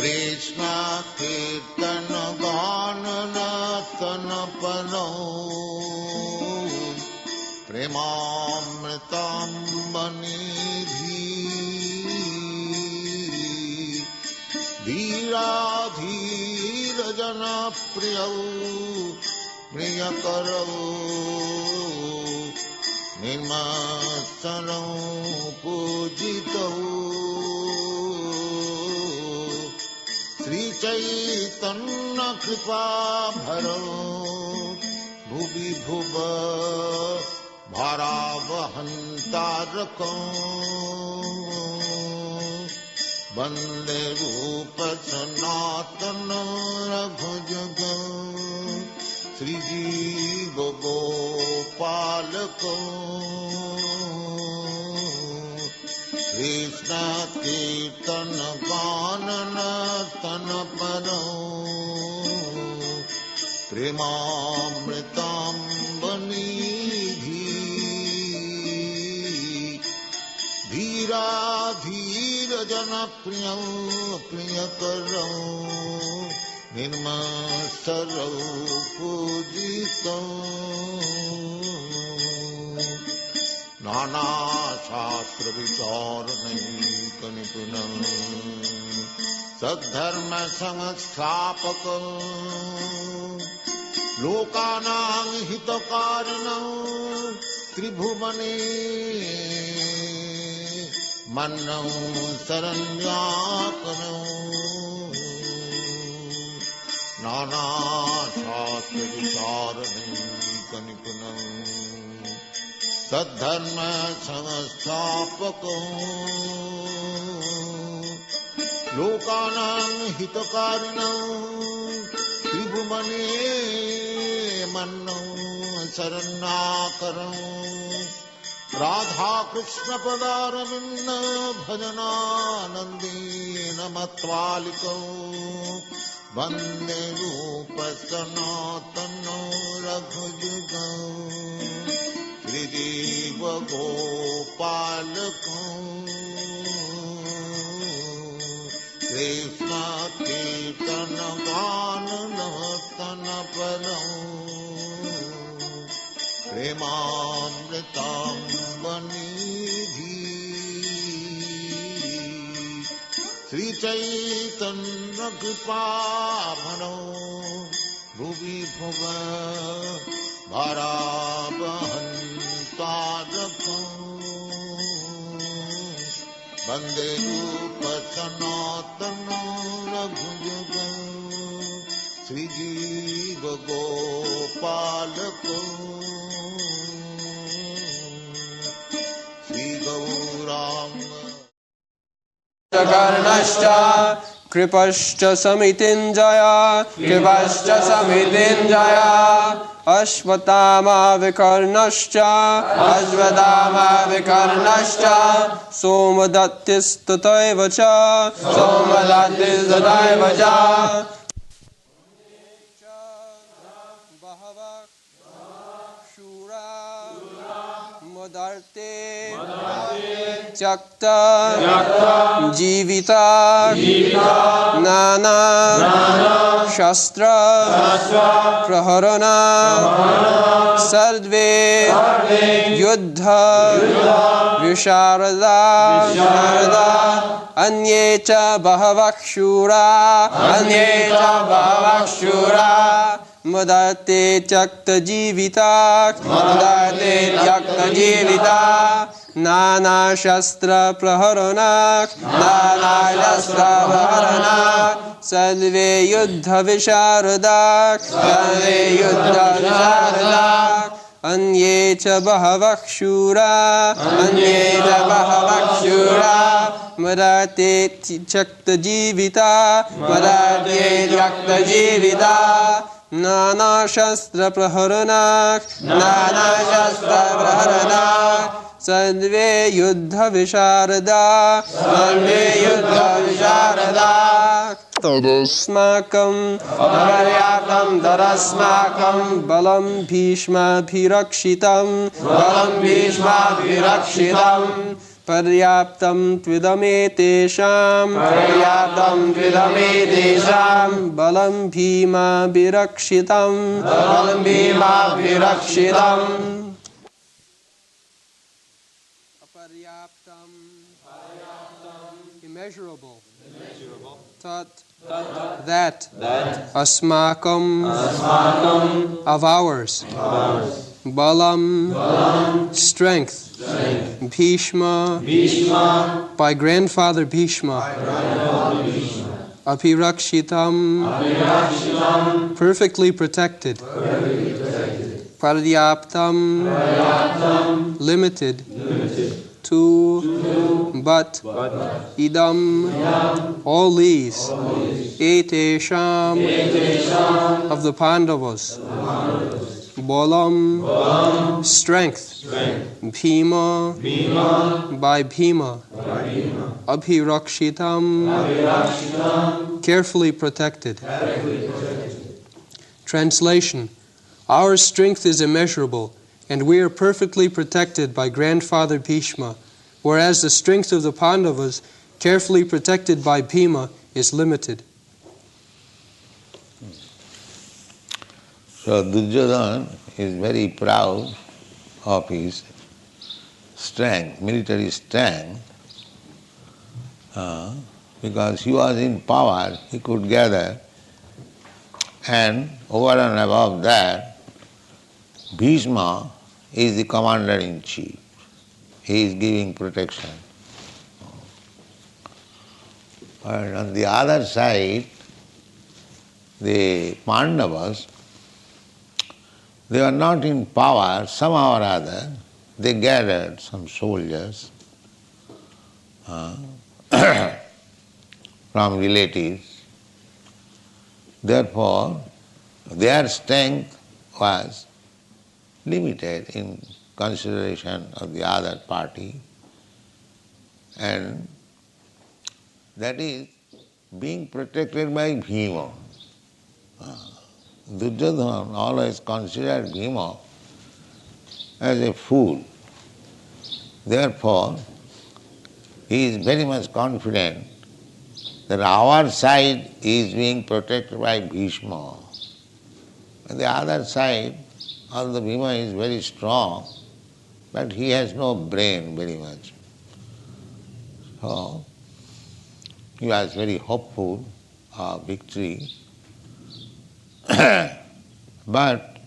कृष्ण कीर्तन गान नर्तन परो प्रेमामृताम्बनिधि धीराधीर जनप्रिय प्रियकरो निर्मत्सरो पूजितो श्री चैतन्य कृपा भरो भुवि भुव भारावहंतारको वंदे रूप सनातन रघुजुग श्रीजीव गोपालको कृष्ण कीर्तन गान नर्तन परो प्रेमामृताम्बनिधि धीराधीर जनप्रिय प्रियकरो निर्मत्सरो पूजितो नाना शास्त्र विचारणैक निपुण सद्धर्म संस्थापक लोकानां हितकारिणः त्रिभुवने मन्नौ शरण्याकरौ नाना शास्त्र विचारणैक निपुण सद्धर्म संस्थापक लोकानां हितकारिणः त्रिभुवने मन्नौ शरण्याकरौ राधा कृष्ण पदारविन्द भजनानन्देन मत्वालिकौ वन्दे रूप सनातनो रघुजुगौ श्रीजीव गोपालको कृष्ण कीर्तन गान नर्तन परो प्रेमामृताम्बनिधि श्री चैतन्य कृपा भरो भुवि भुव भारावहंतारको वंदे रूप सनातनो रघुजुगौ श्रीजीव गोपालको श्रीगौरांग कर्णश्च कृपश्च समितिञ्जय कृपश्च समितिञ्जय अश्वत्थामाविकर्णश्च अश्वत्थामाविकर्णश्च सोमदत्तिस्तथैव च सोमदत्तिस्तथैव च बहवः शूरा मुदर्ते त्यक्त जीविता नाना शस्त्र प्रहरण सर्वे युद्ध विशारदा अन्ये च बहवः शूरा मुदते त्यक्त जीविता नाना शस्त्र प्रहरण सर्वे युद्ध विशारदा अन्ये च बहवः शूरा मुदते त्यक्त जीविता नाना शस्त्र प्रहरण सर्वे युद्ध विशारदा तदस्माकं बलं भीष्माभिरक्षितं पर्याप्तं त्विदमेतेषां बलं भीमाभिरक्षितम् अपर्याप्तम् immeasurable tat that asmakam of ours balam strength Bhishma by grandfather Bhishma Apirakshitam perfectly protected Paryaptam limited to but idam all these etesham of the Pandavas Balam strength Bhima by Bhima Abhirakshitam carefully protected. Translation: Our strength is immeasurable, and we are perfectly protected by grandfather Bhishma, whereas the strength of the Pandavas, carefully protected by Bhima, is limited. So Duryodhana is very proud of his strength, military strength, because he was in power, he could gather, and over and above that, Bhishma is the commander-in-chief. He is giving protection. And on the other side, the Pandavas, they were not in power, somehow or other, they gathered some soldiers from relatives. Therefore, their strength was limited in consideration of the other party, and that is being protected by Bhima. Duryodhana always considered Bhima as a fool. Therefore, he is very much confident that our side is being protected by Bhishma. And the other side, although Bhima is very strong, but he has no brain very much. So, he was very hopeful of victory. But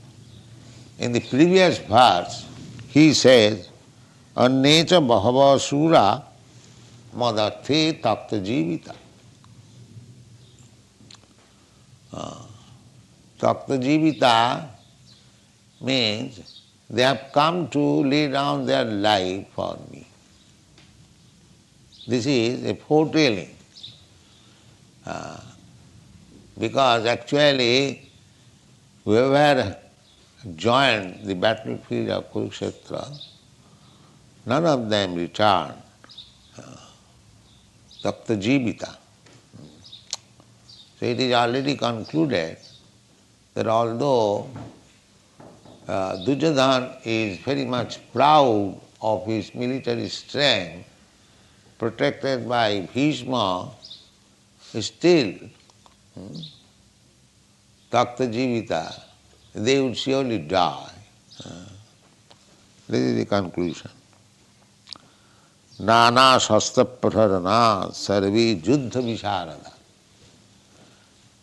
in the previous verse, he says, Annecha bahava sura madathe takta jivita. Takta jivita means they have come to lay down their life for me. This is a foretelling. Because actually, whoever joined the battlefield of Kurukshetra, none of them returned. Takta jivita. So it is already concluded that although Duryodhana is very much proud of his military strength, protected by Bhishma, still, Takta jivita, they would surely die. This is the conclusion. Nana shastra praharana sarve juddha visharada.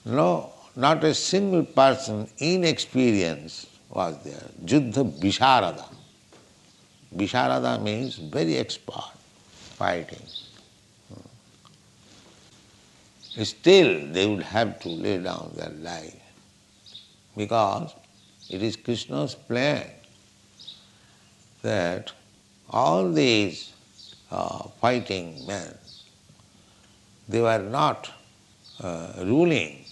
No, not a single person inexperienced was there. Juddha visharada. Visharada means very expert fighting. Still, they would have to lay down their life because it is Krishna's plan that all these fighting men, they were not ruling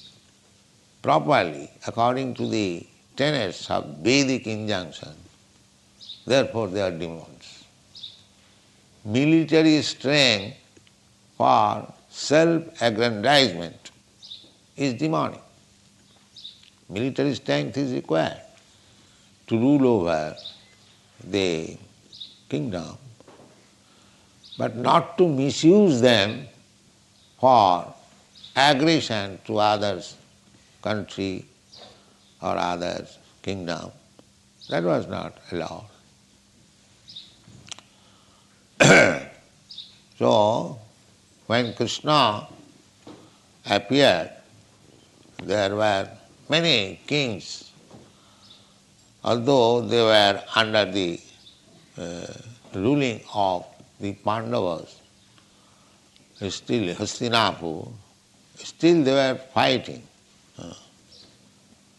properly according to the tenets of Vedic injunction. Therefore, they are demons. Military strength for self-aggrandizement is demonic. Military strength is required to rule over the kingdom, but not to misuse them for aggression to others' country or others' kingdom. That was not allowed. So, when Krishna appeared, there were many kings, although they were under the ruling of the Pandavas, still Hastinapur, still they were fighting.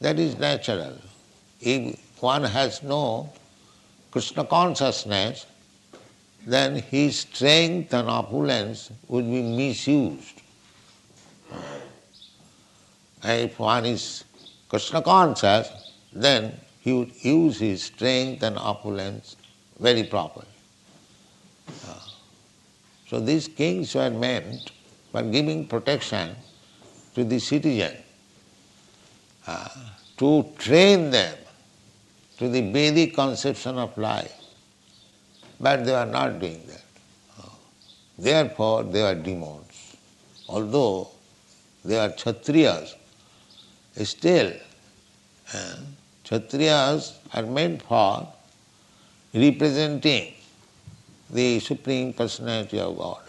That is natural. If one has no Krishna consciousness, then his strength and opulence would be misused. And if one is Krishna conscious, then he would use his strength and opulence very properly. So these kings were meant for giving protection to the citizen, to train them to the Vedic conception of life. But they are not doing that. Therefore, they are demons. Although they are Kshatriyas, still Kshatriyas are meant for representing the Supreme Personality of God.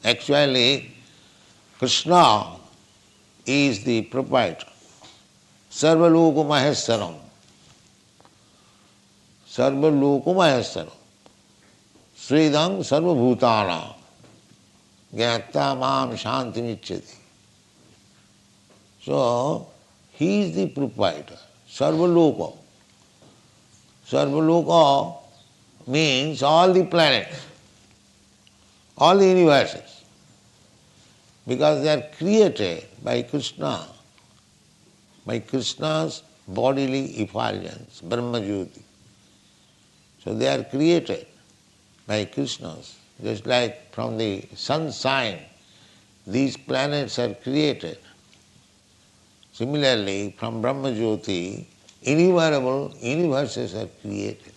Actually, Krishna is the proprietor. Sarvaloka Maheswaram. Sarvaloka Maheswaram. Sridam Sarvabhutana. Gyata Mam Shantimicchati. So, he is the proprietor. Sarvaloka. Sarvaloka means all the planets, all the universes, because they are created by Krishna, by Krishna's bodily effulgence, Brahma-jyoti. So they are created by Krishna's, just like from the sunshine, these planets are created. Similarly, from Brahma-jyoti, innumerable universes are created.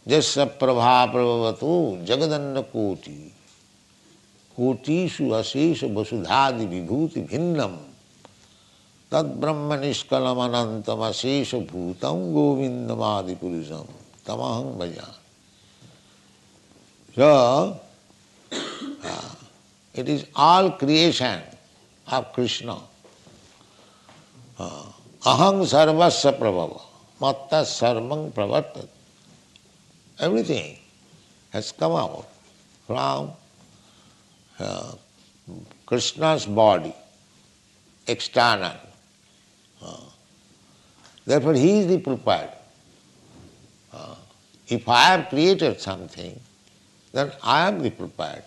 Jasya prabha prabhavatu jagadanda koti kotishu asesha vasudhadi vibhuti bhinnam tad brahma nishkalam anantam asesha bhutam govindamadi purusham tamaham bhajan. So, it is all creation of Krishna. Aham sarvasya prabhava matta sarvang pravartat. Everything has come out from Krishna's body, external. Therefore, he is the proprietor. If I have created something, then I am the proprietor.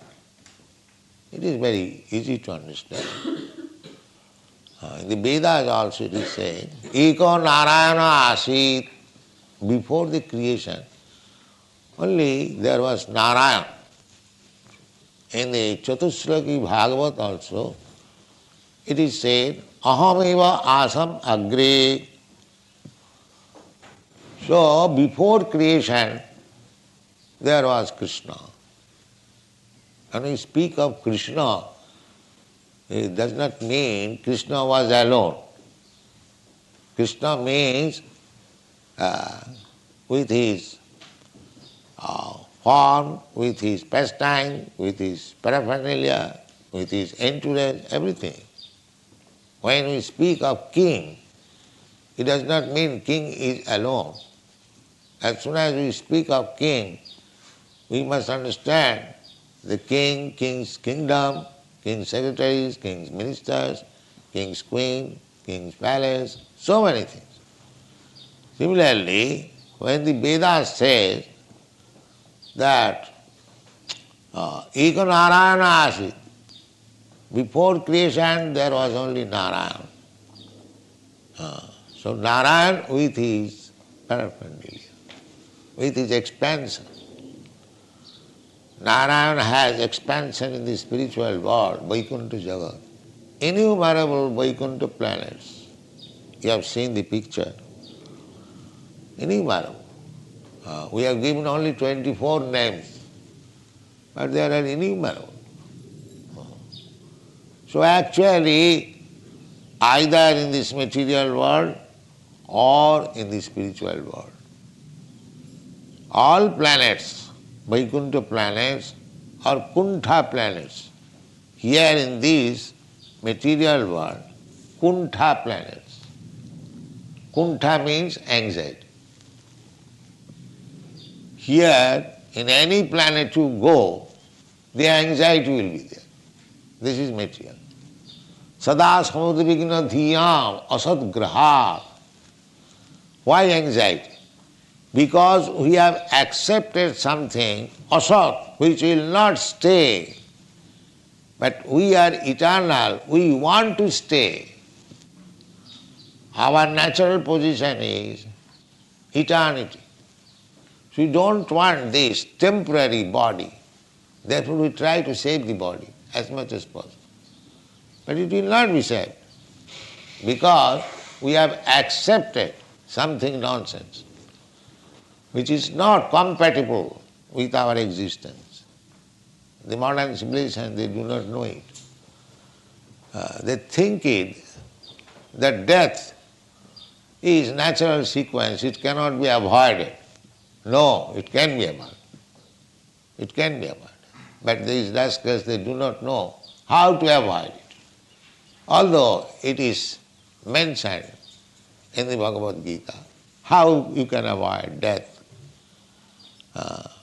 It is very easy to understand. In the Vedas also it is said, Eko Narayana Asit. Before the creation, only there was Narayan. In the Chatushlaki Bhagavat also, it is said, Ahameva asam agre. So, before creation, there was Krishna. When we speak of Krishna, it does not mean Krishna was alone. Krishna means with his form, with his pastime, with his paraphernalia, with his entourage, everything. When we speak of king, it does not mean king is alone. As soon as we speak of king, we must understand the king, king's kingdom, king's secretaries, king's ministers, king's queen, king's palace, so many things. Similarly, when the Vedas says that Eka Narayana Asit, before creation there was only Narayan. So Narayan with his paraphernalia, with his expansion. Narayan has expansion in the spiritual world, Vaikuntha Jagat. Innumerable Vaikuntha planets. You have seen the picture. Innumerable. We have given only 24 names. but there are innumerable. So actually, either in this material world or in the spiritual world, all planets, Vaikuntha planets or Kuntha planets, here in this material world, Kuntha planets. Kuntha means anxiety. Here, in any planet you go, the anxiety will be there. This is material. Sada samudvigna dhiyam asad graha. Why anxiety? Because we have accepted something asat, which will not stay. But we are eternal, we want to stay. Our natural position is eternity. So we don't want this temporary body. Therefore we try to save the body as much as possible. But it will not be saved because we have accepted something nonsense which is not compatible with our existence. The modern civilization, they do not know it. They think it that death is natural sequence, it cannot be avoided. No, it can be avoided. It can be avoided. But these rascals, they do not know how to avoid it. Although it is mentioned in the Bhagavad Gita, how you can avoid death.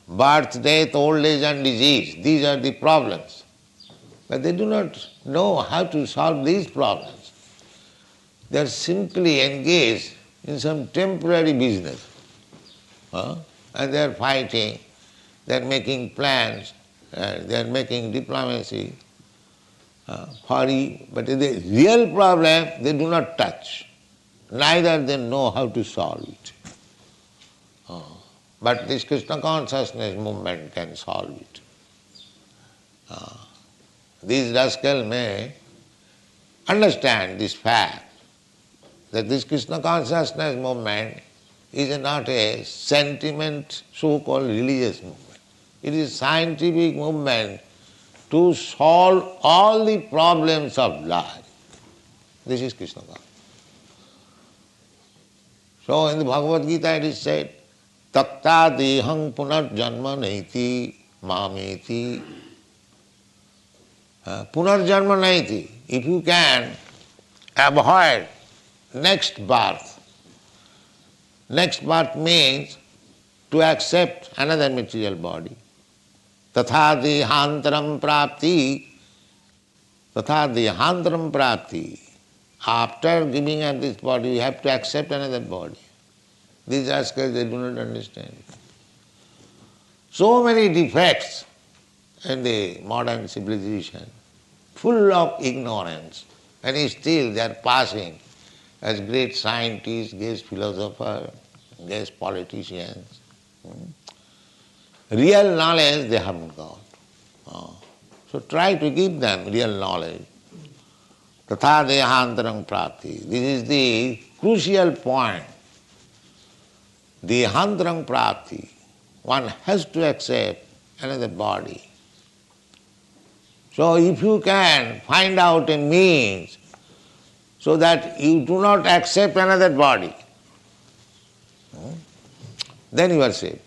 Birth, death, old age and disease, these are the problems. But they do not know how to solve these problems. They are simply engaged in some temporary business. And they are fighting, they are making plans, they are making diplomacy but the real problem they do not touch. Neither they know how to solve it. But this Krishna consciousness movement can solve it. These rascals may understand this fact that this Krishna consciousness movement is not a sentiment, so-called religious movement. It is a scientific movement to solve all the problems of life. This is Krishna consciousness. So in the Bhagavad Gita it is said, Takta dehang punarjanma naiti mameti. Punarjanma naiti. If you can avoid next birth means to accept another material body. Tatha dehantaram prapti. After giving up this body, you have to accept another body. These rascals, they do not understand. So many defects in the modern civilization, full of ignorance, and still they are passing as great scientists, great philosophers, great politicians. Real knowledge they haven't got. So try to give them real knowledge. Tatha dehantaram prapti. This is the crucial point. Dehantaram prapti. One has to accept another body. So if you can find out a means so that you do not accept another body, then you are safe.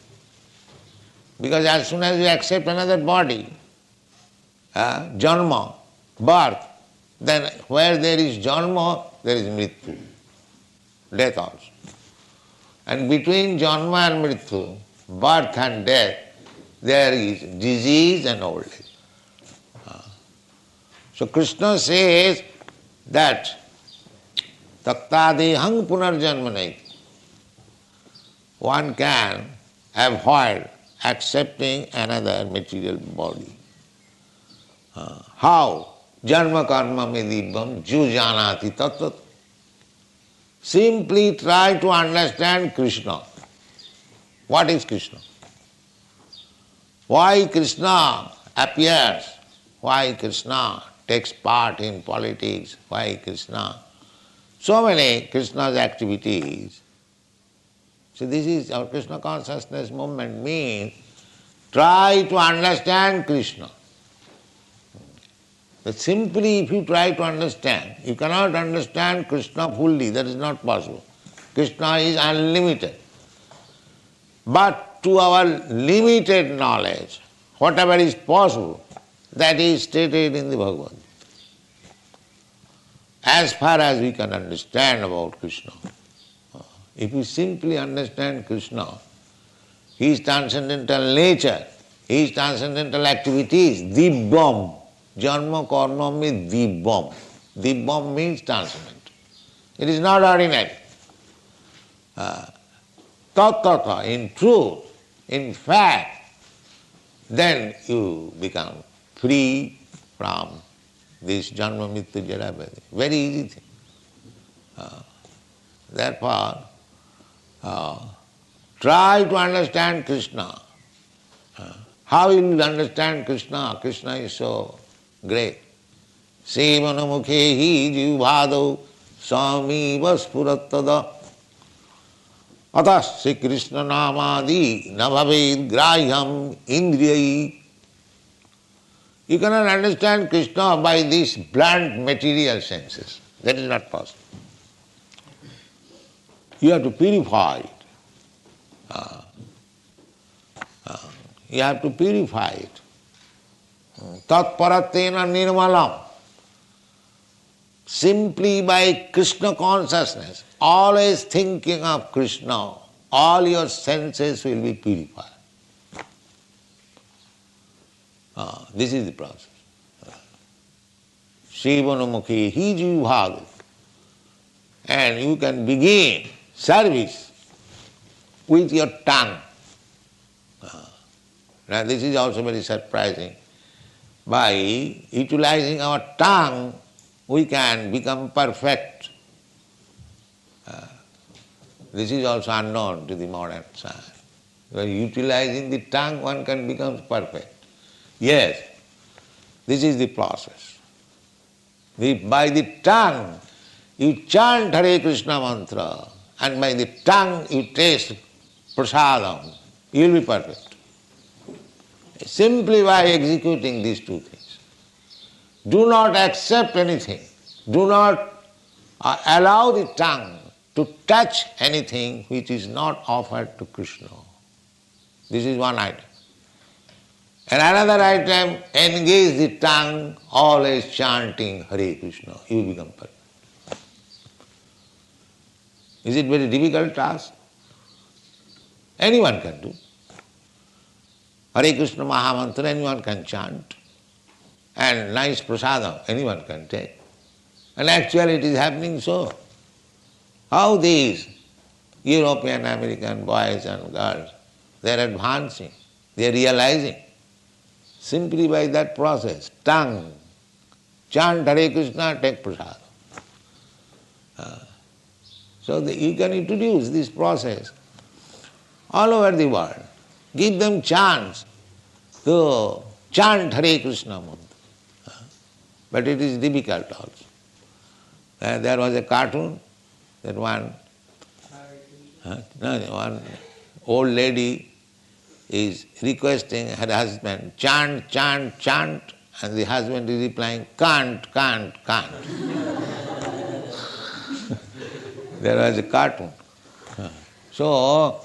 Because as soon as you accept another body, janma, birth, then where there is janma, there is mrityu, death also. And between janma and mrityu, birth and death, there is disease and old age. So Krishna says that taktadehang punarjanmanai. One can avoid accepting another material body. How? Janma karma medibam jujanati tattvat. Simply try to understand Krishna. What is Krishna? Why Krishna appears? Why Krishna takes part in politics? Why Krishna? So many Krishna's activities. So this is our Krishna consciousness movement means try to understand Krishna. But simply if you try to understand, you cannot understand Krishna fully, that is not possible. Krishna is unlimited. But to our limited knowledge, whatever is possible, that is stated in the Bhagavad Gita. As far as we can understand about Krishna, if we simply understand Krishna, his transcendental nature, his transcendental activities, dibbam, janma karma means dibbam. Dibbam means transcendental. It is not ordinary. Tattata, in truth, in fact, then you become free from this janma mrityu jara vyadhi. Very easy thing. Therefore, try to understand Krishna. How you will understand Krishna? Krishna is so great. Sevanamukhehi jivbhadau sami vaspuratada atas Sri Krishna namadi nabhaved grahyam indriyai. You cannot understand Krishna by these blunt material senses. That is not possible. You have to purify it. You have to purify it. Tat paratena nirmalam. Simply by Krishna consciousness, always thinking of Krishna, all your senses will be purified. This is the process. Shivanamukhi hijivhadu. And you can begin service with your tongue. Now this is also very surprising. By utilizing our tongue, we can become perfect. This is also unknown to the modern science. By utilizing the tongue, one can become perfect. Yes, this is the process. By the tongue, you chant Hare Krishna mantra, and by the tongue you taste prasadam, you will be perfect. Simply by executing these two things. Do not accept anything. Do not allow the tongue to touch anything which is not offered to Krishna. This is one item. And another item, engage the tongue always chanting Hare Krishna. You become perfect. Is it very difficult task? Anyone can do. Hare Krishna Mahamantra anyone can chant. And nice prasadam anyone can take. And actually it is happening so. How these European, American boys and girls, they are advancing, they are realizing. Simply by that process, tongue, chant Hare Krishna, take prasadam. So you can introduce this process all over the world. Give them chance to chant Hare Krishna mantra. But it is difficult also. There was a cartoon that one old lady is requesting her husband, chant, chant, chant, and the husband is replying, can't, can't, can't. There was a cartoon. So,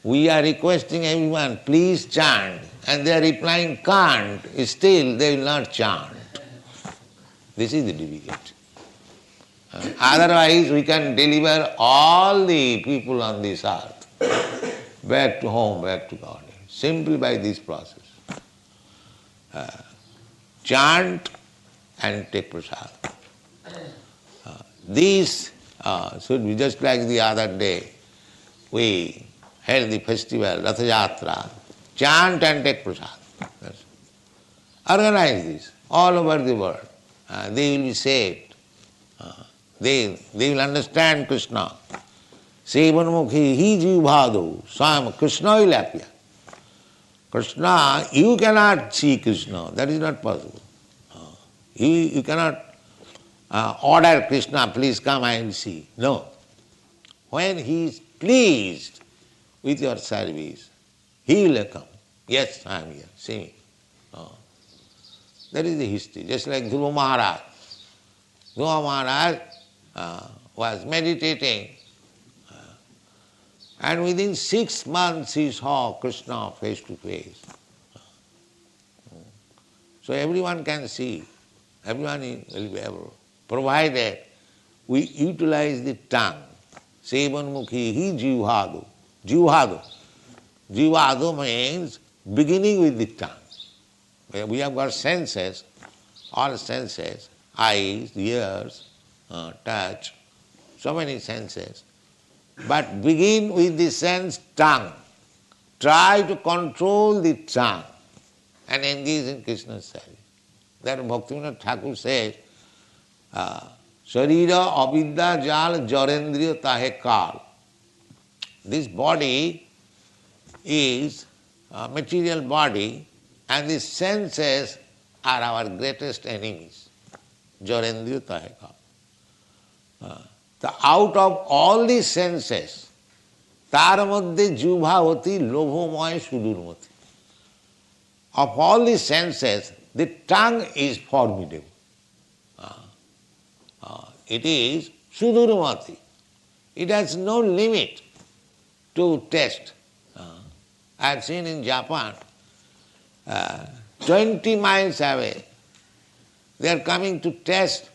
we are requesting everyone, please chant, and they are replying, can't, still they will not chant. This is the difficulty. Otherwise, we can deliver all the people on this earth back to home, back to God, simply by this process. Chant and take prasad. These should be just like the other day. We held the festival, Ratha Yatra, chant and take prasad. Organize this all over the world. They will be saved. They will understand Krishna. Sevanamukhi hi jivbhadu swam. Krishna will appear. Krishna, you cannot see Krishna. That is not possible. You cannot order Krishna, please come, I will see. No. When he is pleased with your service, he will come. Yes, I am here, see me. Oh. That is the history. Just like Dhruva Maharaj. Dhruva Maharaj was meditating, and within 6 months he saw Krishna face to face. So everyone can see, everyone will be able, provided we utilize the tongue. Sevanmukhi hi jivhadu. Jivhadu. Jivhadu means beginning with the tongue. We have got senses, all senses, eyes, ears, touch, so many senses. But begin with the sense tongue. Try to control the tongue and engage in Krishna's service. That Bhaktivinoda Thakur says, Sharira avidya jal jarendriya tahe kal. This body is a material body, and the senses are our greatest enemies. Jarendriya tahe kal. Out of all the senses, তার মধ্যে জিহ্বা অতি লোভময় সুদূরমতি. Of all the senses, the tongue is formidable. It is sudurmati. It has no limit to taste. I have seen in Japan, 20 miles away, they are coming to test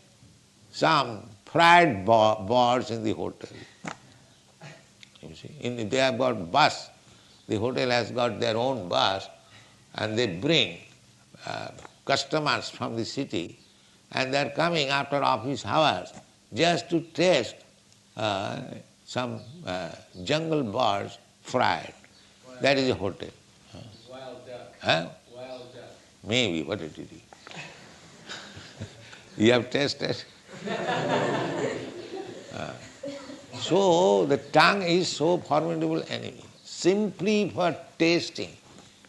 some fried birds in the hotel. You see, they have got bus. The hotel has got their own bus, and they bring customers from the city, and they are coming after office hours just to taste some jungle birds fried. That is a hotel. Wild duck. Huh? Wild duck. Maybe, what it is. You have tasted? So the tongue is so formidable enemy. Simply for tasting,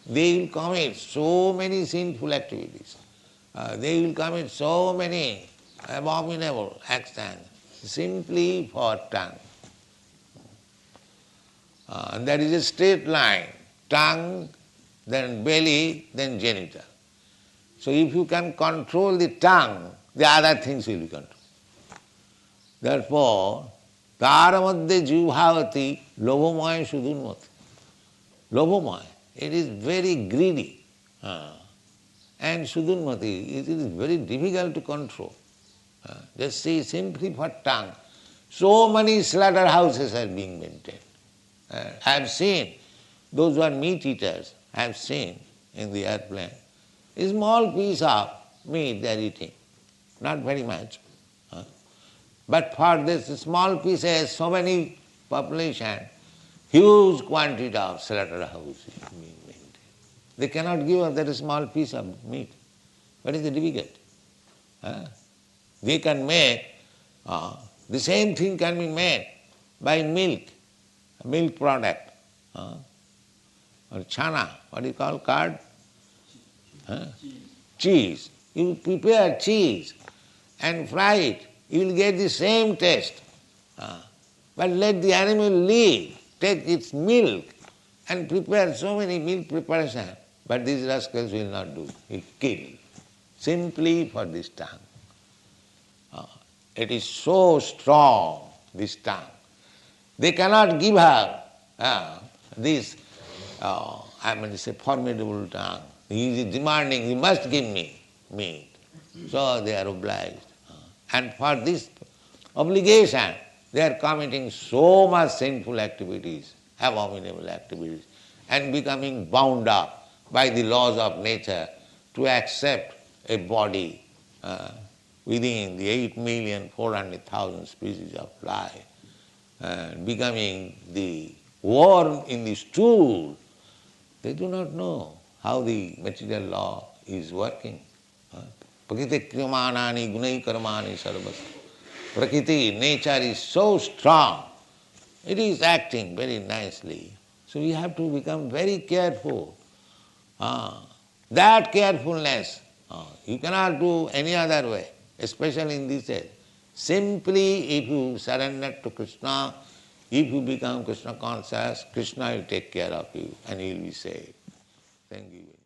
they will commit so many sinful activities. They will commit so many abominable actions simply for tongue. And that is a straight line. Tongue, then belly, then genital. So if you can control the tongue, the other things will be controlled. Therefore, তার মধ্যে জিহ্বাবতী লোভময় সুদূরমতি. Lovomoy, it is very greedy. And sudurmati, it is very difficult to control. Just see, simply for tongue, so many slaughterhouses are being maintained. I have seen, those who are meat eaters, I have seen in the airplane, a small piece of meat they are eating, not very much. But for this small pieces, so many population, huge quantity of slaughterhouses being maintained. They cannot give up that small piece of meat. What is the difficulty? They can make, the same thing can be made by milk, a milk product, or chana, what do you call curd? Cheese. You prepare cheese and fry it, you will get the same taste. But let the animal live, take its milk and prepare so many milk preparation. But these rascals will not do. Will kill. Simply for this tongue. It is so strong, this tongue. They cannot give her this, it's a formidable tongue. He is demanding, you must give me meat. So they are obliged. And for this obligation, they are committing so much sinful activities, abominable activities, and becoming bound up by the laws of nature to accept a body within the 8,400,000 species of life, becoming the worm in the stool. They do not know how the material law is working. Prakriti kriyamanani gunai karmani sarvas. Prakriti, nature is so strong, it is acting very nicely. So we have to become very careful. That carefulness, you cannot do any other way, especially in this age. Simply if you surrender to Krishna, if you become Krishna conscious, Krishna will take care of you and you will be saved. Thank you.